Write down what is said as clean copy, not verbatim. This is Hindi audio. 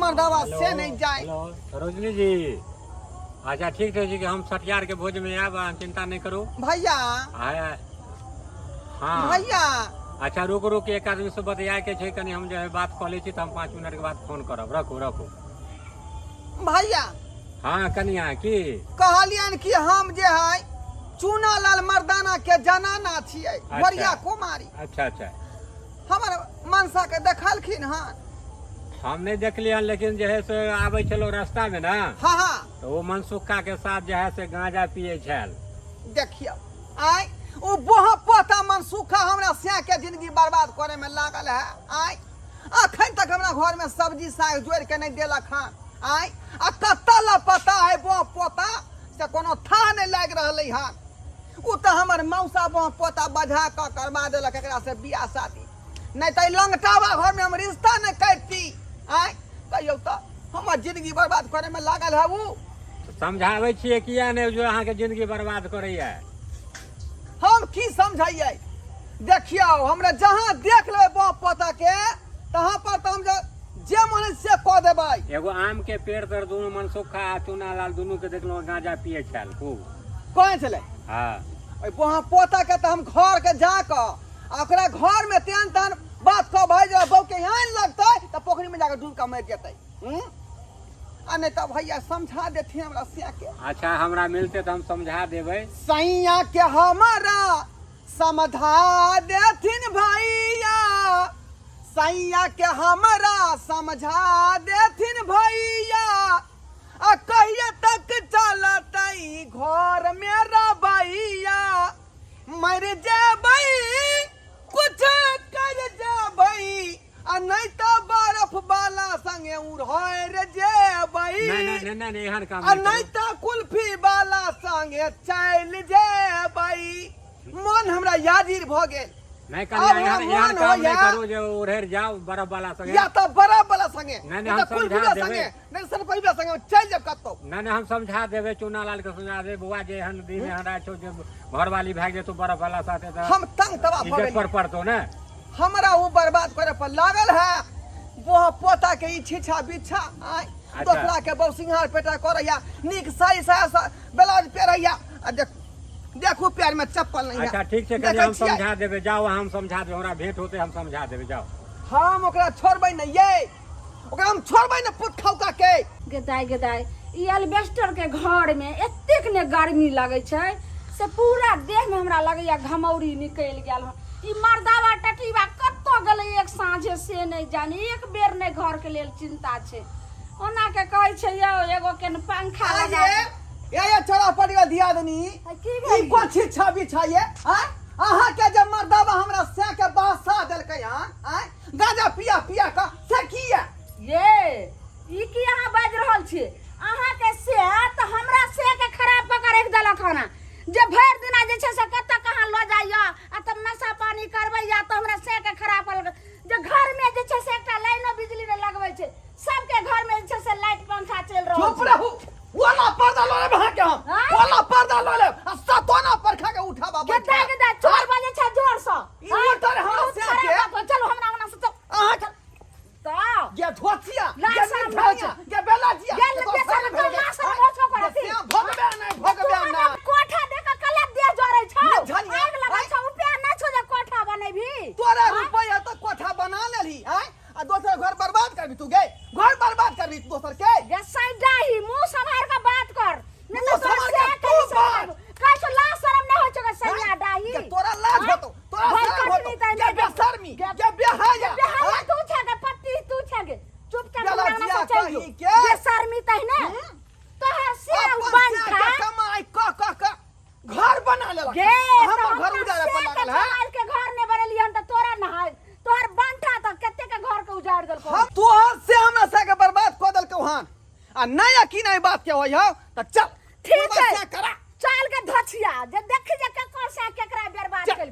मर्दावा से नहीं जाए। सरोजनी जी, अच्छा ठीक है जी कि हम छठियार के भोज में आब, चिंता नहीं करो भैया। हाँ भैया अच्छा रुक रुक, एक आदमी से बतिया के छै, कनी हम जो है बात कऽ लै छी, तो हम 5 मिनट के बाद फोन करब। रखू रखू भैया। हाँ कनिया की कहलियन कि हम जे है चूना लाल मर्दाना के जनाना छियै, बढ़िया कुमारी। अच्छा अच्छा, हमर मनसा के देखलखिन हन? हम नहीं देखलिए, लेकिन जो है से आबे चलो रास्ता में ना, हाँ हाँ तो वो मनसुखा के साथ जो है से गांजा पिए छल। देखियो आय ओ बोहा पोता मनसुखा हमरा से के जिंदगी बर्बाद करे में लागल है। आय अखन तक हमरा घर में सब्जी साग जोड़ के नहीं देलक हन। आय आ कत्ता ला पता है बोहा पोता से कोनो था नहीं लाग रहलै हन। उ त हमर मौसा बोहा पोता बजा क करवा देलक एकरा से बियाह शादी, नहीं त लंगटावा घर में हम रिश्ता नहीं करती। आय कहियो त हमर जिंदगी बर्बाद करे में लागल है। उ समझावे छिए किया नहीं जो अहाँ के जिंदगी बर्बाद करैया। हम की समझाइए? देखियो हमरा जहाँ देख ले बाप पोता के तहाँ पर तो हम जे मन से कह देबै। एगो आम के पेड़ तर दोनों मनसुखा आ चूना लाल दोनों के देखलो गांजा पिए छल खूब। कौन छले? हाँ ओइ वहाँ पोता के तो हम घर के जाकर ओकरा घर में तेन तन बात कह भाई जो बहू के यहाँ लगतै तो पोखरी में जाकर डूब के मर जेतै। आ नहीं तो भैया समझा देती हमरा से के। अच्छा हमरा मिलते तो हम समझा देबै। सैया के हमारा समझा देथिन भैया, सैया के हमारा समझा देथिन भैया। आ कहिए तक चलतई घर मेरा भैया, मर जेबै कुछ कर जेबै, आ नहीं तो बर्फ वाला संगे उड़हर जेबै, नहीं एहन काम आ नहीं तो कुल्फी वाला संगे चल जेबै। मन हमरा यादिर भ गेल। नहीं कनिया एहन काम नहीं करू जो उड़हर जाओ बर्फ वाला संगे, या तो बर्फ वाला संगे नहीं हम समझा देबै। नहीं सर कोई भी संगे चल जब कतो। नहीं हम समझा देबै, चूना लाल के समझा दे बुआ जे एहन दिन हमरा छौ जे घर वाली भाग जेतो बर्फ वाला साथे त हम तंग तबा भ इज्जत पर पड़तो ना। हमरा वो बर्बाद करे पर लागल है। वो पोता के ई छिछा बिछा आय दोसरा के बहु सिंहार पेटा करैया, निक साई साया ब्लाउज पेरैया, आ देखू पैर में चप्पल नहीं है। अच्छा ठीक है कनिया हम समझा देबै, जाओ हम समझा देबै, हमरा भेंट होते हम समझा देबै, जाओ। हम ओकरा छोड़बै नहीं ये, ओकरा हम छोड़बै न पुत खौका के। गेदाई गेदाई ई एल्बेस्टर के घर में एतेक ने गर्मी लगे छै से पूरा देह में हमरा लगैया घमौरी निकल गेल। ई मर्दावा टटीवा कत्तो गेलै एक साँझे से नहीं जानी, एक बेर नहीं घर के लेल चिंता छै। ओना के कहै छै यौ एगो के पंखा लगा ये छोरा पड़िया दिया दनी की ई को छिछा बिछाइए। हां अहाँ के जे मर्दावा हमरा से के बासा देलकै हां हां गांजा पिया पिया का से किया ये ई की अहाँ बाज रहल छी? अहाँ के से त हमरा से के खराब क के रख देलक खाना, जे भर दिना जे छै से कत कहां ल जाइया आ तब नशा पानी करबै या त हमरा से के खराब कर, जे घर में जे छै से एकटा लाइनो बिजली ने लगबै छै, सबके घर में जे छै से लाइट पंखा चल रहल छै। चुप रहू, वाला पर्दा लो ले वहां के हम वाला पर्दा लो ले आ सतोना पर खा के उठा बाबा गेदा गेदा 4 बजे छै जोर से ई मोटर हां से के चलो हमरा ओना से अहाँ के त ये धोतिया ये धोतिया ये बेलाजिया ये बेसन तो लासन मोछो करे छी भगबे ना कोठा देख के कले दे जोरै छ झनिया आग लगा छ उपाय ना छ जे कोठा बनेबी। तोरा रुपया तो कोठा बना लेली हैं आ दोसर घर बर्बाद करबी तू गे, घर बर्बाद करबी तू दोसर के। ये सैडाही मुंह संभाल के बात कर, नहीं तो मुंह तोरा संभाल के से तू बात। कह तो ला शर्म नहीं हो छ सैया डाही के तोरा लाज होतो, तोरा शर्म होतो, के बेशर्मी के बेहया बेहया तू छ के पट्टी तू छ के चुपचाप हमरा ना बेलाजिया सोचै कही के बेशर्मी तहने तो है से बन खा कमाई क घर बना लेलक। गे हमर घर उजाड़े पर लागल है। समाज के घर ने बनेलियन त तोरा नहाय तोहर बंठा त कते के घर के उजाड़ देलको। हम तोहर से हमरा से के बर्बाद क देलकौ हन आ नहीं यकीन है बात के होय हो त चल ठीक है करा चल के धछिया जे देख जे केकर से केकरा बर्बाद चल। केलकै।